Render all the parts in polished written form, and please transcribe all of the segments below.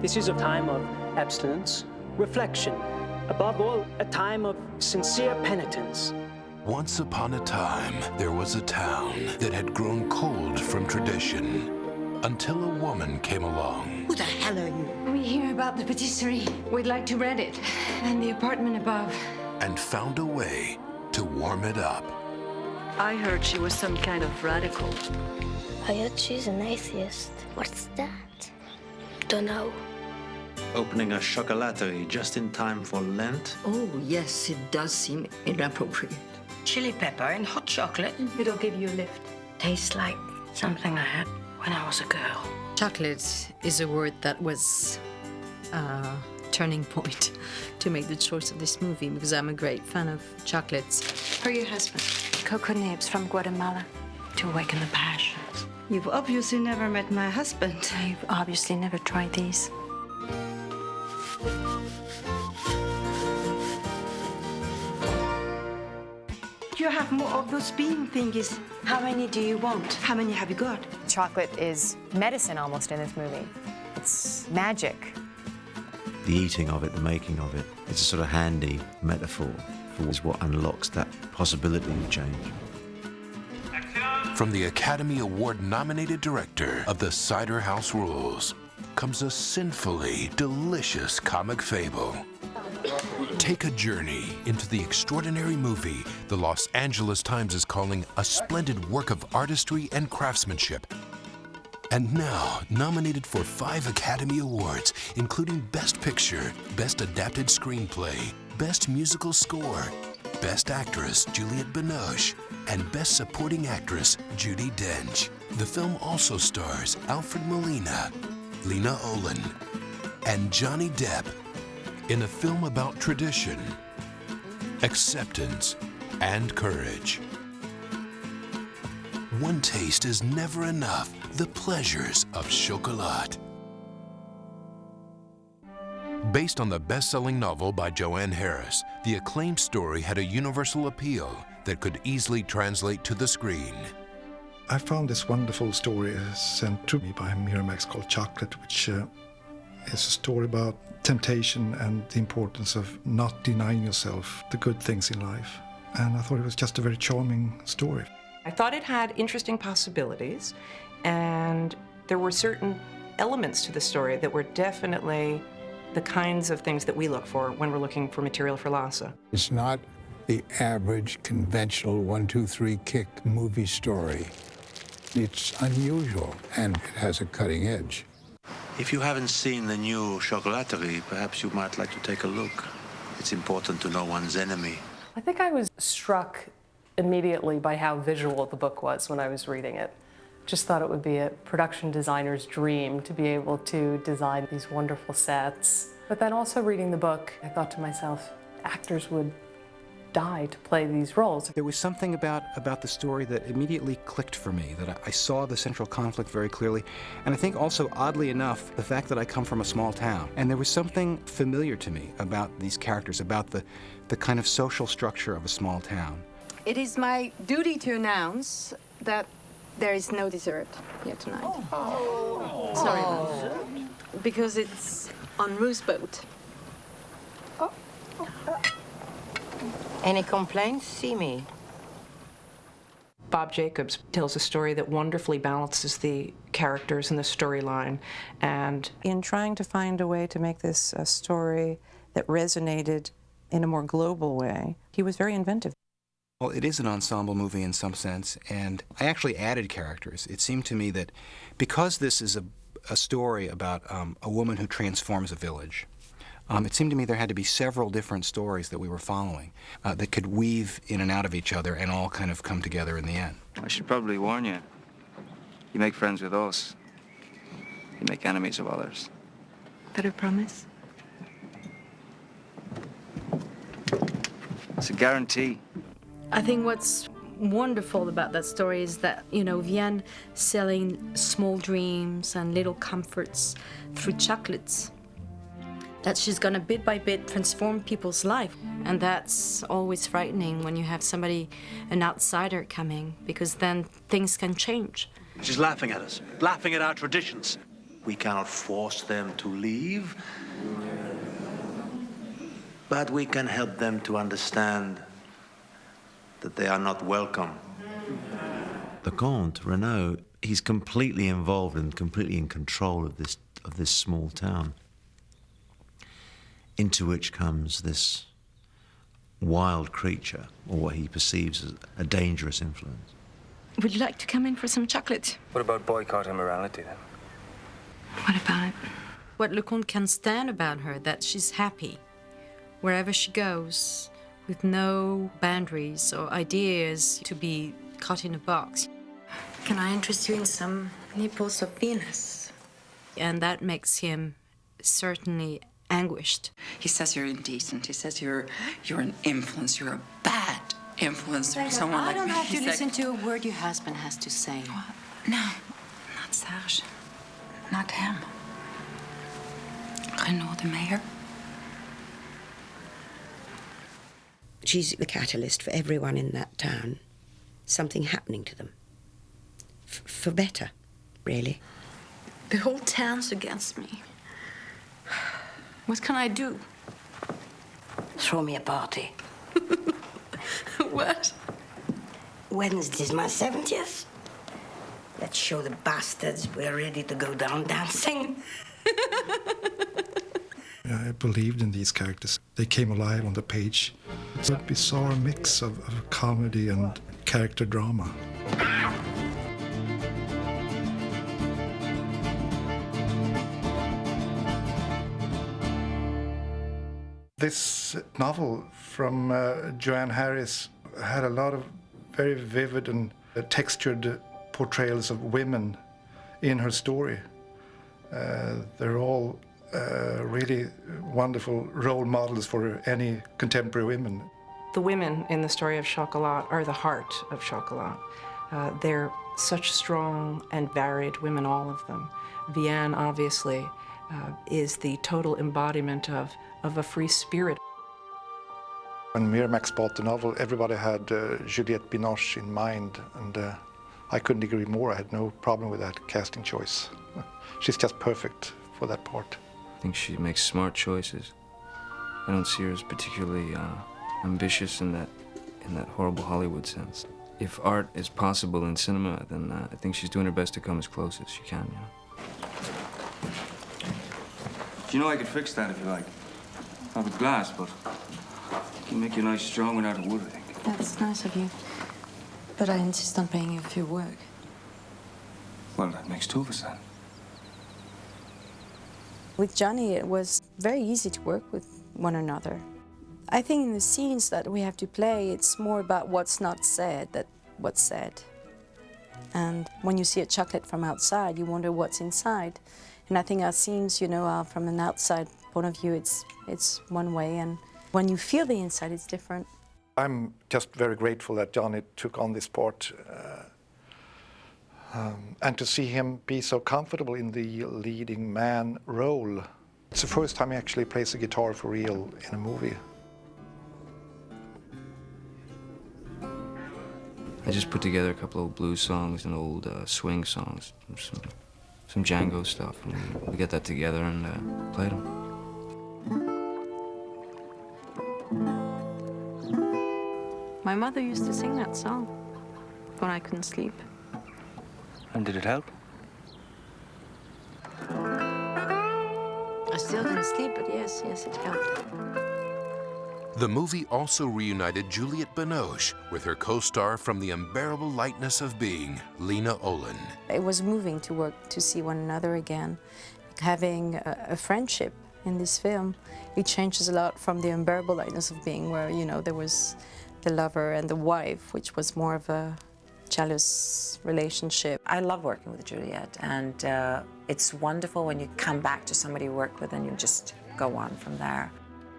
This is a time of abstinence, reflection, above all, a time of sincere penitence. Once upon a time, there was a town that had grown cold from tradition until a woman came along. Who the hell are you? We hear about the patisserie. We'd like to rent it. And the apartment above. And found a way to warm it up. I heard she was some kind of radical. I heard she's an atheist. What's that? Don't know. Opening a chocolaterie just in time for Lent? Oh, yes, it does seem inappropriate. Chili pepper and hot chocolate. It'll give you a lift. Tastes like something I had when I was a girl. Chocolate is a word that was a turning point to make the choice of this movie, because I'm a great fan of chocolates. For your husband. Cocoa nibs from Guatemala to awaken the passions. You've obviously never met my husband. You've obviously never tried these. You have more of those bean thingies. How many do you want? How many have you got? Chocolate is medicine almost in this movie. It's magic. The eating of it, the making of it, it's a sort of handy metaphor for what unlocks that possibility of change. From the Academy Award-nominated director of The Cider House Rules comes a sinfully delicious comic fable. Take a journey into the extraordinary movie the Los Angeles Times is calling a splendid work of artistry and craftsmanship. And now, nominated for 5 Academy Awards, including Best Picture, Best Adapted Screenplay, Best Musical Score, Best Actress, Juliette Binoche, and Best Supporting Actress, Judi Dench. The film also stars Alfred Molina, Lena Olin, and Johnny Depp in a film about tradition, acceptance, and courage. One taste is never enough. The pleasures of Chocolat. Based on the best-selling novel by Joanne Harris, the acclaimed story had a universal appeal that could easily translate to the screen. I found this wonderful story sent to me by Miramax called Chocolat, which is a story about temptation and the importance of not denying yourself the good things in life. And I thought it was just a very charming story. I thought it had interesting possibilities, and there were certain elements to the story that were definitely the kinds of things that we look for when we're looking for material for Lhasa. It's not the average, conventional 1, 2, 3 kick movie story. It's unusual, and it has a cutting edge. If you haven't seen the new chocolaterie, perhaps you might like to take a look. It's important to know one's enemy. I think I was struck immediately by how visual the book was when I was reading it. Just thought it would be a production designer's dream to be able to design these wonderful sets. But then also reading the book, I thought to myself, actors would die to play these roles. There was something about the story that immediately clicked for me, that I saw the central conflict very clearly. And I think also, oddly enough, the fact that I come from a small town. And there was something familiar to me about these characters, about the kind of social structure of a small town. It is my duty to announce that there is no dessert here tonight. Oh. Sorry about that. Because it's en route boat. Any complaints? See me. Bob Jacobs tells a story that wonderfully balances the characters and the storyline. And in trying to find a way to make this a story that resonated in a more global way, he was very inventive. Well, it is an ensemble movie in some sense, and I actually added characters. It seemed to me that because this is a story about a woman who transforms a village, it seemed to me there had to be several different stories that we were following that could weave in and out of each other and all kind of come together in the end. I should probably warn you. You make friends with us, you make enemies of others. Better promise? It's a guarantee. I think what's wonderful about that story is that, you know, Vienne selling small dreams and little comforts through chocolates, that she's gonna bit by bit transform people's life. And that's always frightening when you have somebody, an outsider coming, because then things can change. She's laughing at us, laughing at our traditions. We cannot force them to leave, but we can help them to understand that they are not welcome. The Comte, Renaud, he's completely involved and completely in control of this small town, into which comes this wild creature, or what he perceives as a dangerous influence. Would you like to come in for some chocolate? What about boycott and morality, then? What about it? What Lecomte can stand about her, that she's happy wherever she goes, with no boundaries or ideas to be caught in a box. Can I interest you in some nipples of Venus? And that makes him certainly anguished. He says you're indecent. He says you're an influence. You're a bad influence for someone like me. I don't have to He's listen like, to a word your husband has to say. No, not Serge. Not him. Renaud, the mayor. She's the catalyst for everyone in that town. Something happening to them. For better, really. The whole town's against me. What can I do? Throw me a party. What? Wednesday's my 70th. Let's show the bastards we're ready to go down dancing. I believed in these characters. They came alive on the page. It's a bizarre mix of comedy and character drama. This novel from Joanne Harris had a lot of very vivid and textured portrayals of women in her story. They're all really wonderful role models for any contemporary women. The women in the story of Chocolat are the heart of Chocolat. They're such strong and varied women, all of them. Vianne, obviously, is the total embodiment of a free spirit. When Miramax bought the novel, everybody had Juliette Binoche in mind, and I couldn't agree more. I had no problem with that casting choice. She's just perfect for that part. I think she makes smart choices. I don't see her as particularly ambitious in that horrible Hollywood sense. If art is possible in cinema, then I think she's doing her best to come as close as she can, you know. Do you know I could fix that if you like? Not with glass, but I can make you nice strong without wood, I think. That's nice of you. But I insist on paying you for your work. Well, that makes two of us then. With Johnny, it was very easy to work with one another. I think in the scenes that we have to play, it's more about what's not said than what's said. And when you see a chocolate from outside, you wonder what's inside. And I think our scenes, you know, are from an outside point of view, it's one way, and when you feel the inside, it's different. I'm just very grateful that Johnny took on this part, and to see him be so comfortable in the leading man role. It's the first time he actually plays the guitar for real in a movie. I just put together a couple of blues songs and old swing songs, some Django stuff, and we get that together and played them. My mother used to sing that song when I couldn't sleep. And did it help? I still didn't sleep, but yes, it helped. The movie also reunited Juliette Binoche with her co-star from The Unbearable Lightness of Being, Lena Olin. It was moving to work to see one another again. Having a friendship in this film, it changes a lot from The Unbearable Lightness of Being, where, you know, there was the lover and the wife, which was more of a jealous relationship. I love working with Juliette, and it's wonderful when you come back to somebody you work with and you just go on from there.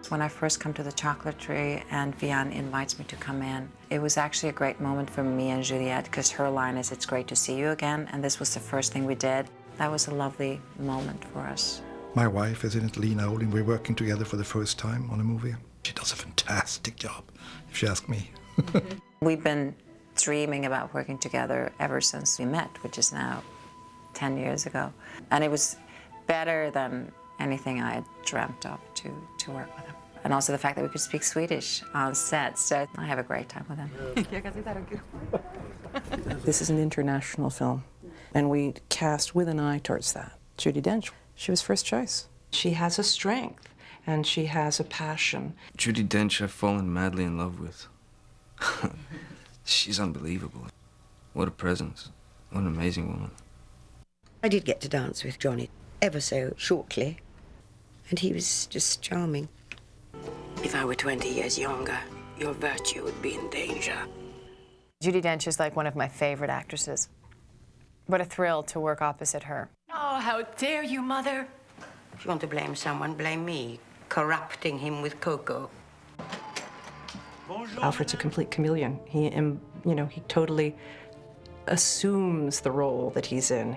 When I first come to the chocolaterie and Vianne invites me to come in, it was actually a great moment for me and Juliette, because her line is, "It's great to see you again," and this was the first thing we did. That was a lovely moment for us. My wife is in it, Lena Olin. We're working together for the first time on a movie. She does a fantastic job, if you ask me. We've been dreaming about working together ever since we met, which is now 10 years ago. And it was better than anything I had dreamt of to work with him. And also the fact that we could speak Swedish on set, so I have a great time with him. This is an international film, and we cast with an eye towards that. Judi Dench, she was first choice. She has a strength, and she has a passion. Judi Dench I've fallen madly in love with. She's unbelievable. What a presence. What an amazing woman. I did get to dance with Johnny ever so shortly, and he was just charming. If I were 20 years younger, your virtue would be in danger. Judi Dench is like one of my favorite actresses. What a thrill to work opposite her. Oh, how dare you, Mother! If you want to blame someone, blame me. Corrupting him with cocoa. Alfred's a complete chameleon. He totally assumes the role that he's in.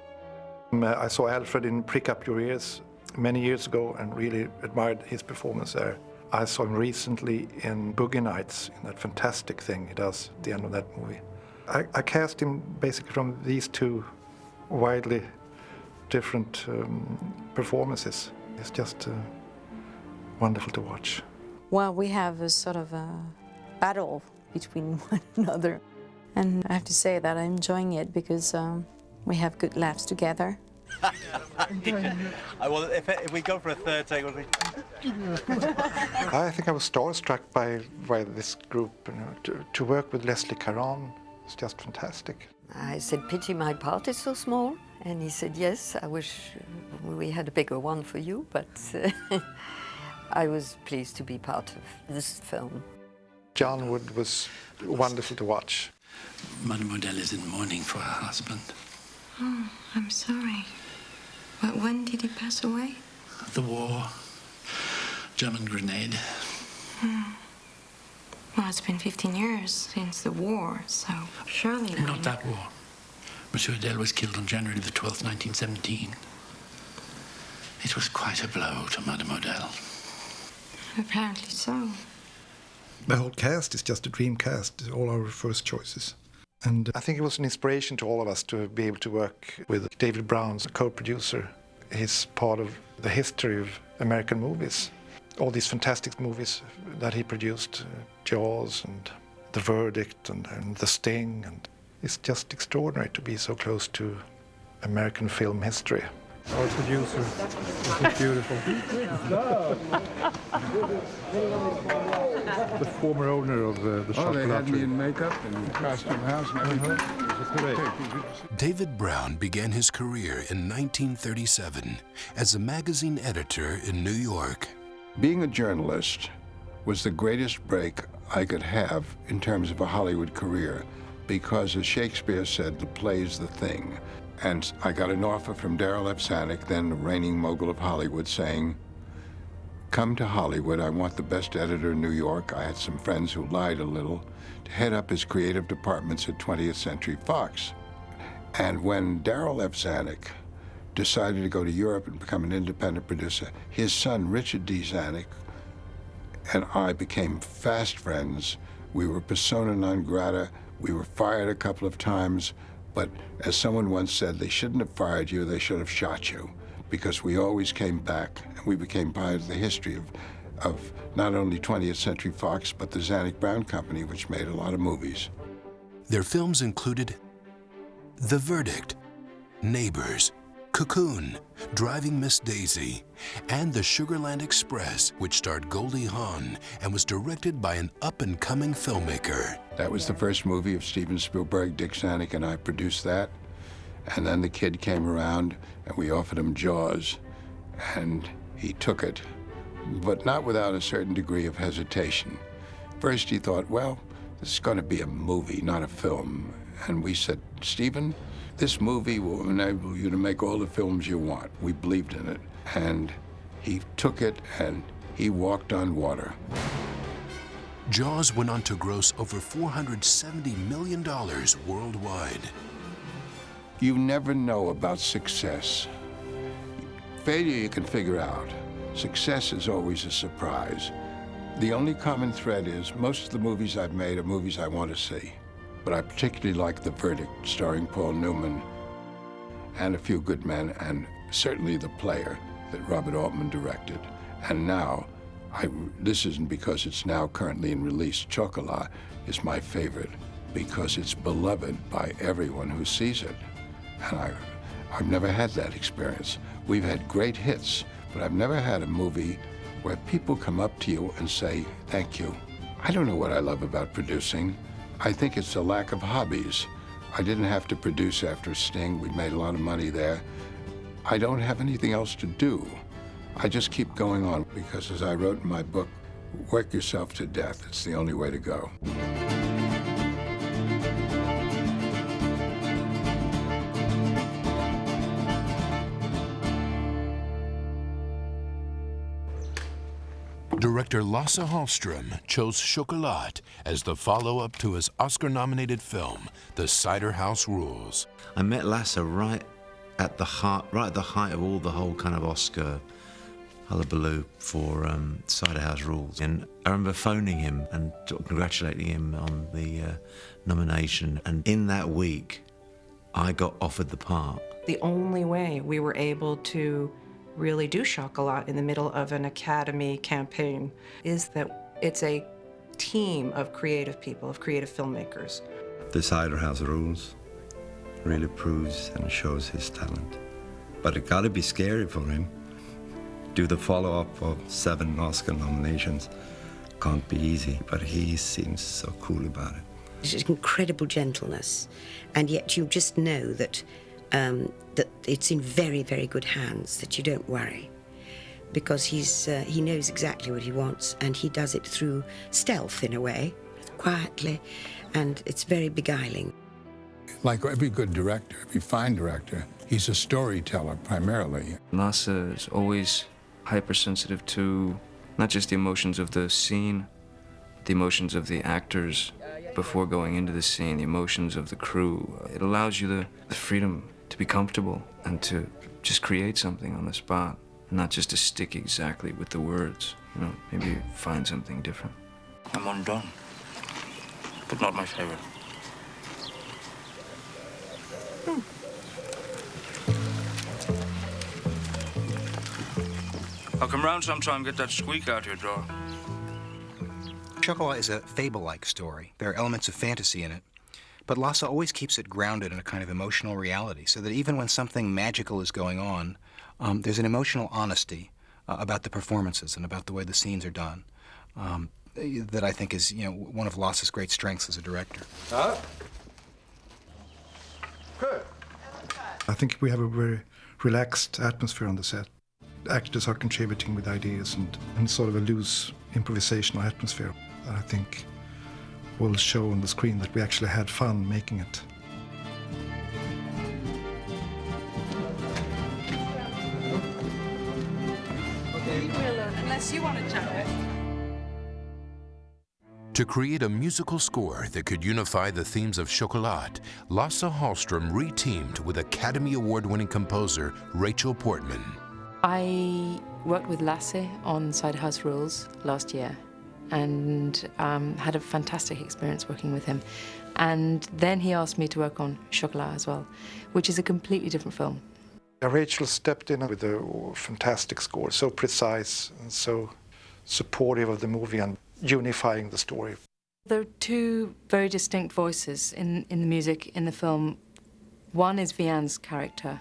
I saw Alfred in Prick Up Your Ears many years ago and really admired his performance there. I saw him recently in Boogie Nights, in that fantastic thing he does at the end of that movie. I cast him basically from these two widely different performances. It's just wonderful to watch. Well, we have a sort of a battle between one another. And I have to say that I'm enjoying it because we have good laughs together. Well, if we go for a third take, we'll be... I think I was starstruck by this group. To work with Leslie Caron is just fantastic. I said, pity my part is so small. And he said, yes, I wish we had a bigger one for you, but I was pleased to be part of this film. John Wood was wonderful to watch. Mademoiselle is in mourning for her husband. Oh, I'm sorry. But when did he pass away? The war. German grenade. Well, it's been 15 years since the war, so surely not. Not that war. Monsieur Adele was killed on January the 12th, 1917. It was quite a blow to Mademoiselle. Apparently so. The whole cast is just a dream cast, all our first choices. And I think it was an inspiration to all of us to be able to work with David Brown's co-producer. He's part of the history of American movies. All these fantastic movies that he produced, Jaws and The Verdict and The Sting. And it's just extraordinary to be so close to American film history. Our producer, this is beautiful. The former owner of the Chocolat. They had me in makeup and costume house and everything. David Brown began his career in 1937 as a magazine editor in New York. Being a journalist was the greatest break I could have in terms of a Hollywood career because, as Shakespeare said, the play's the thing. And I got an offer from Darryl F. Zanuck, then the reigning mogul of Hollywood, saying, come to Hollywood. I want the best editor in New York. I had some friends who lied a little, to head up his creative departments at 20th Century Fox. And when Darryl F. Zanuck decided to go to Europe and become an independent producer, his son, Richard D. Zanuck, and I became fast friends. We were persona non grata. We were fired a couple of times. But as someone once said, they shouldn't have fired you, they should have shot you, because we always came back, and we became part of the history of not only 20th Century Fox, but the Zanuck Brown Company, which made a lot of movies. Their films included The Verdict, Neighbors, Cocoon, Driving Miss Daisy, and The Sugarland Express, which starred Goldie Hawn and was directed by an up-and-coming filmmaker. That was the first movie of Steven Spielberg. Dick Zanuck and I produced that. And then the kid came around and we offered him Jaws, and he took it, but not without a certain degree of hesitation. First he thought, well, this is going to be a movie, not a film. And we said, Steven, this movie will enable you to make all the films you want. We believed in it. And he took it and he walked on water. Jaws went on to gross over $470 million worldwide. You never know about success. Failure you can figure out. Success is always a surprise. The only common thread is most of the movies I've made are movies I want to see. But I particularly like The Verdict, starring Paul Newman, and A Few Good Men, and certainly The Player that Robert Altman directed. And now, this isn't because it's now currently in release. Chocolat is my favorite because it's beloved by everyone who sees it. And I've never had that experience. We've had great hits, but I've never had a movie where people come up to you and say, thank you. I don't know what I love about producing. I think it's a lack of hobbies. I didn't have to produce after Sting. We made a lot of money there. I don't have anything else to do. I just keep going on because, as I wrote in my book, work yourself to death. It's the only way to go. Director Lasse Hallström chose Chocolat as the follow-up to his Oscar-nominated film, The Cider House Rules. I met Lasse right at the height of all the whole kind of Oscar hullabaloo for Cider House Rules. And I remember phoning him and congratulating him on the nomination. And in that week, I got offered the part. The only way we were able to really do Chocolat in the middle of an Academy campaign is that it's a team of creative people, of creative filmmakers. The Cider House Rules really proves and shows his talent. But it gotta be scary for him. Do the follow-up of 7 Oscar nominations can't be easy, but he seems so cool about it. It's an incredible gentleness, and yet you just know that that it's in very, very good hands, that you don't worry, because he knows exactly what he wants, and he does it through stealth in a way, quietly, and it's very beguiling. Like every good director, every fine director, he's a storyteller primarily. Lasse is always hypersensitive to not just the emotions of the scene, the emotions of the actors before going into the scene, the emotions of the crew. It allows you the freedom to be comfortable and to just create something on the spot, not just to stick exactly with the words. You know, maybe find something different. I'm undone, but not my favorite. I'll come round sometime and get that squeak out your door. Chocolat is a fable-like story. There are elements of fantasy in it. But Lasse always keeps it grounded in a kind of emotional reality, so that even when something magical is going on, there's an emotional honesty about the performances and about the way the scenes are done that I think is, one of Lasse's great strengths as a director. Good. I think we have a very relaxed atmosphere on the set. Actors are contributing with ideas and sort of a loose improvisational atmosphere that I think will show on the screen that we actually had fun making it. Okay, we'll unless you want to chat. To create a musical score that could unify the themes of Chocolat, Lasse Hallström re-teamed with Academy Award-winning composer Rachel Portman. I worked with Lasse on Cider House Rules last year and had a fantastic experience working with him. And then he asked me to work on Chocolat as well, which is a completely different film. Rachel stepped in with a fantastic score, so precise and so supportive of the movie and unifying the story. There are two very distinct voices in the music in the film. One is Vianne's character,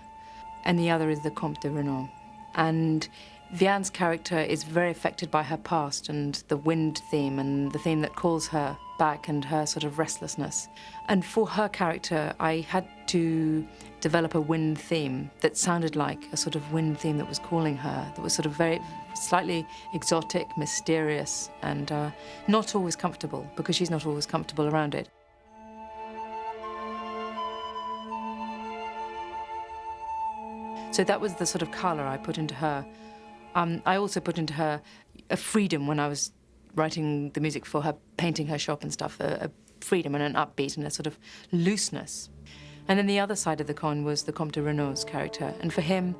and the other is the Comte de Renault. And Vianne's character is very affected by her past and the wind theme and the theme that calls her back and her sort of restlessness. And for her character, I had to develop a wind theme that sounded like a sort of wind theme that was calling her, that was sort of very slightly exotic, mysterious, and not always comfortable, because she's not always comfortable around it. So that was the sort of colour I put into her. I also put into her a freedom when I was writing the music for her, painting her shop and stuff, a freedom and an upbeat and a sort of looseness. And then the other side of the coin was the Comte de Renault's character. And for him,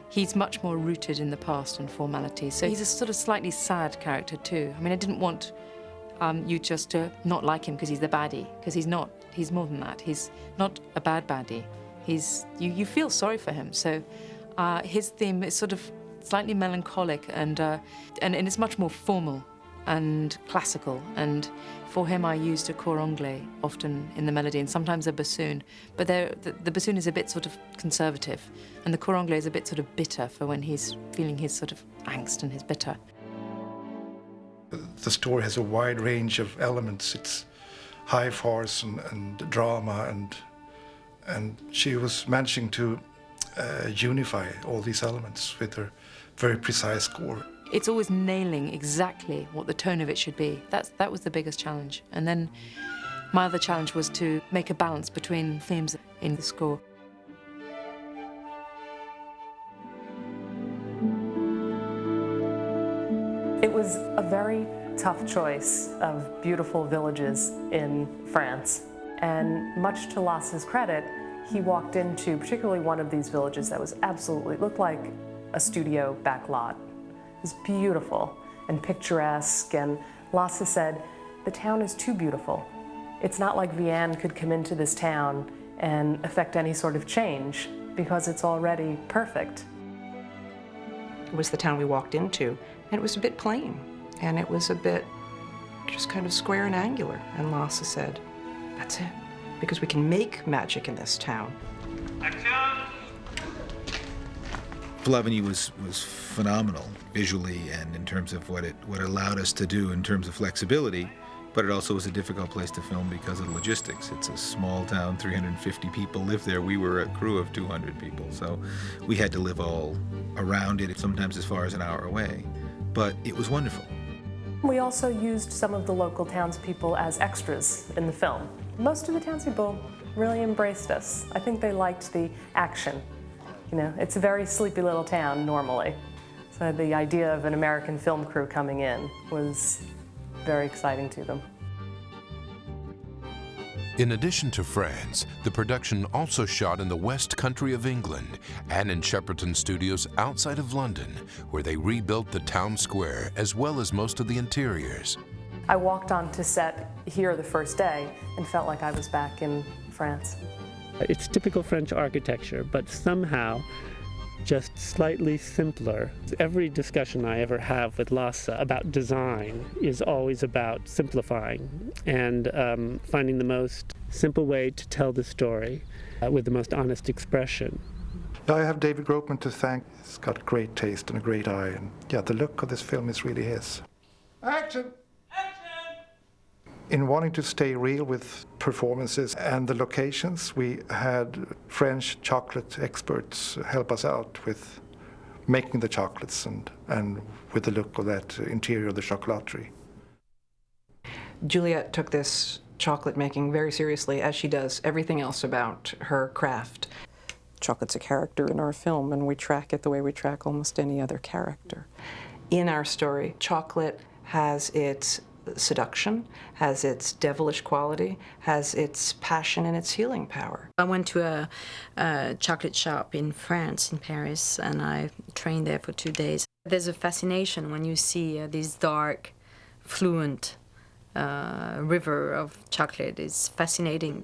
he's much more rooted in the past and formality. So he's a sort of slightly sad character too. I mean, I didn't want you just to not like him because he's the baddie, because he's not. He's more than that. He's not a bad baddie. You feel sorry for him. So His theme is sort of slightly melancholic, and it's much more formal and classical. And for him, I used a cor anglais often in the melody, and sometimes a bassoon. But the bassoon is a bit sort of conservative, and the cor anglais is a bit sort of bitter for when he's feeling his sort of angst and his bitter. The story has a wide range of elements. It's high farce and drama, and she was managing to unify all these elements with her very precise score. It's always nailing exactly what the tone of it should be. That was the biggest challenge. And then my other challenge was to make a balance between themes in the score. It was a very tough choice of beautiful villages in France. And much to Lasse's credit, he walked into particularly one of these villages that was absolutely, looked like a studio back lot. It was beautiful and picturesque, and Lasse said, the town is too beautiful. It's not like Vian could come into this town and affect any sort of change because it's already perfect. It was the town we walked into, and it was a bit plain, and it was a bit just kind of square and angular. And Lasse said, that's it, because we can make magic in this town. Flavigny was phenomenal visually and in terms of what it allowed us to do in terms of flexibility, but it also was a difficult place to film because of the logistics. It's a small town, 350 people live there. We were a crew of 200 people, so we had to live all around it, sometimes as far as an hour away, but it was wonderful. We also used some of the local townspeople as extras in the film. Most of the townspeople really embraced us. I think they liked the action. You know, it's a very sleepy little town normally. So the idea of an American film crew coming in was very exciting to them. In addition to France, the production also shot in the West Country of England and in Shepperton Studios outside of London, where they rebuilt the town square as well as most of the interiors. I walked onto set here the first day and felt like I was back in France. It's typical French architecture, but somehow just slightly simpler. Every discussion I ever have with Lasse about design is always about simplifying and finding the most simple way to tell the story with the most honest expression. I have David Gropeman to thank. He's got great taste and a great eye, and yeah, the look of this film is really his. Action! In wanting to stay real with performances and the locations, we had French chocolate experts help us out with making the chocolates and with the look of that interior of the chocolaterie. Juliette took this chocolate making very seriously, as she does everything else about her craft. Chocolate's a character in our film, and we track it the way we track almost any other character. In our story, chocolate has its seduction, has its devilish quality, has its passion and its healing power. I went to a chocolate shop in France, in Paris, and I trained there for 2 days. There's a fascination when you see this dark, fluent river of chocolate. It's fascinating.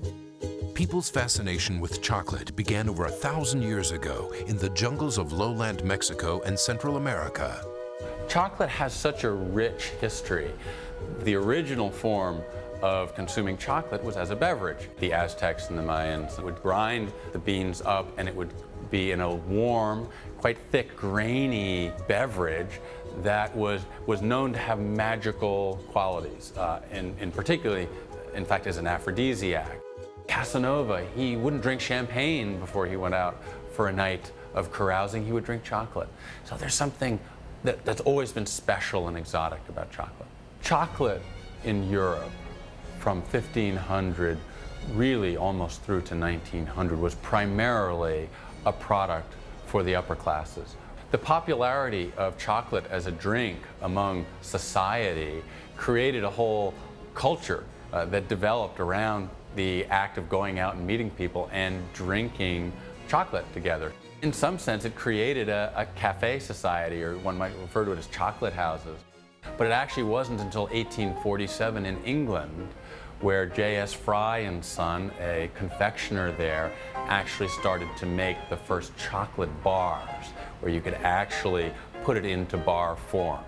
People's fascination with chocolate began over 1,000 years ago in the jungles of lowland Mexico and Central America. Chocolate has such a rich history. The original form of consuming chocolate was as a beverage. The Aztecs and the Mayans would grind the beans up, and it would be in a warm, quite thick, grainy beverage that was known to have magical qualities, and particularly, in fact, as an aphrodisiac. Casanova, he wouldn't drink champagne before he went out for a night of carousing. He would drink chocolate. So there's something that's always been special and exotic about chocolate. Chocolate in Europe from 1500 really almost through to 1900 was primarily a product for the upper classes. The popularity of chocolate as a drink among society created a whole culture that developed around the act of going out and meeting people and drinking chocolate together. In some sense, it created a cafe society, or one might refer to it as chocolate houses. But it actually wasn't until 1847 in England where J.S. Fry and Son, a confectioner there, actually started to make the first chocolate bars, where you could actually put it into bar form.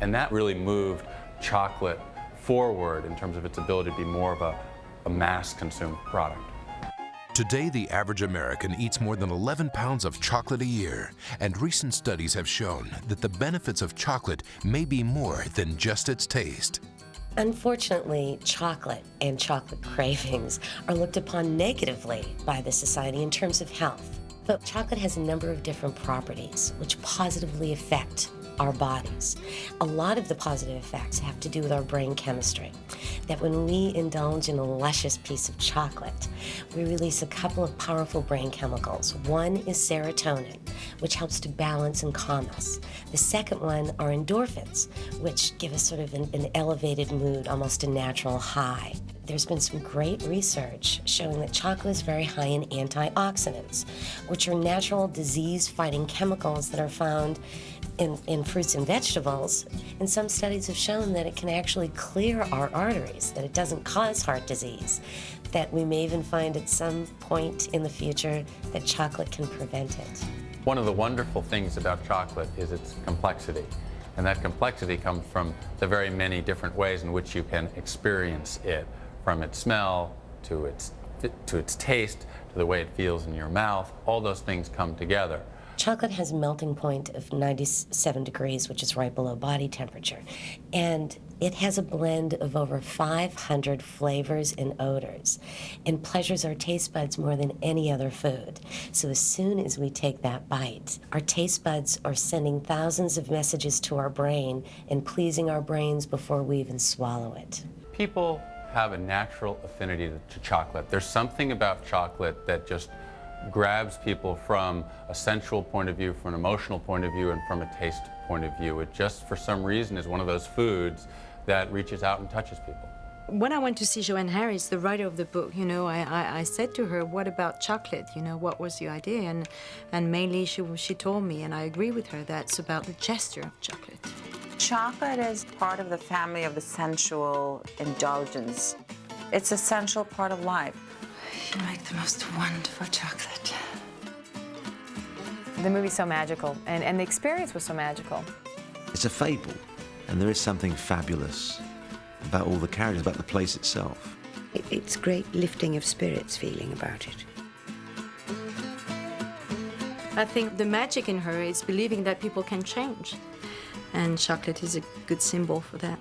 And that really moved chocolate forward in terms of its ability to be more of a mass-consumed product. Today, the average American eats more than 11 pounds of chocolate a year, and recent studies have shown that the benefits of chocolate may be more than just its taste. Unfortunately, chocolate and chocolate cravings are looked upon negatively by the society in terms of health. But chocolate has a number of different properties which positively affect our bodies. A lot of the positive effects have to do with our brain chemistry. That when we indulge in a luscious piece of chocolate, we release a couple of powerful brain chemicals. One is serotonin, which helps to balance and calm us. The second one are endorphins, which give us sort of an elevated mood, almost a natural high. There's been some great research showing that chocolate is very high in antioxidants, which are natural disease-fighting chemicals that are found in fruits and vegetables. And some studies have shown that it can actually clear our arteries, that it doesn't cause heart disease, that we may even find at some point in the future that chocolate can prevent it. One of the wonderful things about chocolate is its complexity. And that complexity comes from the very many different ways in which you can experience it, from its smell to its taste, to the way it feels in your mouth. All those things come together. Chocolate has a melting point of 97 degrees, which is right below body temperature. And it has a blend of over 500 flavors and odors, and pleasures our taste buds more than any other food. So as soon as we take that bite, our taste buds are sending thousands of messages to our brain and pleasing our brains before we even swallow it. People have a natural affinity to chocolate. There's something about chocolate that just grabs people from a sensual point of view, from an emotional point of view, and from a taste point of view. It just, for some reason, is one of those foods that reaches out and touches people. When I went to see Joanne Harris, the writer of the book, you know, I said to her, what about chocolate? You know, what was your idea? And mainly she told me, and I agree with her, that it's about the gesture of chocolate. Chocolate is part of the family of the sensual indulgence. It's an essential part of life. You make the most wonderful chocolate. The movie's so magical, and the experience was so magical. It's a fable, and there is something fabulous about all the characters, about the place itself. It's great lifting of spirits feeling about it. I think the magic in her is believing that people can change. And chocolate is a good symbol for that.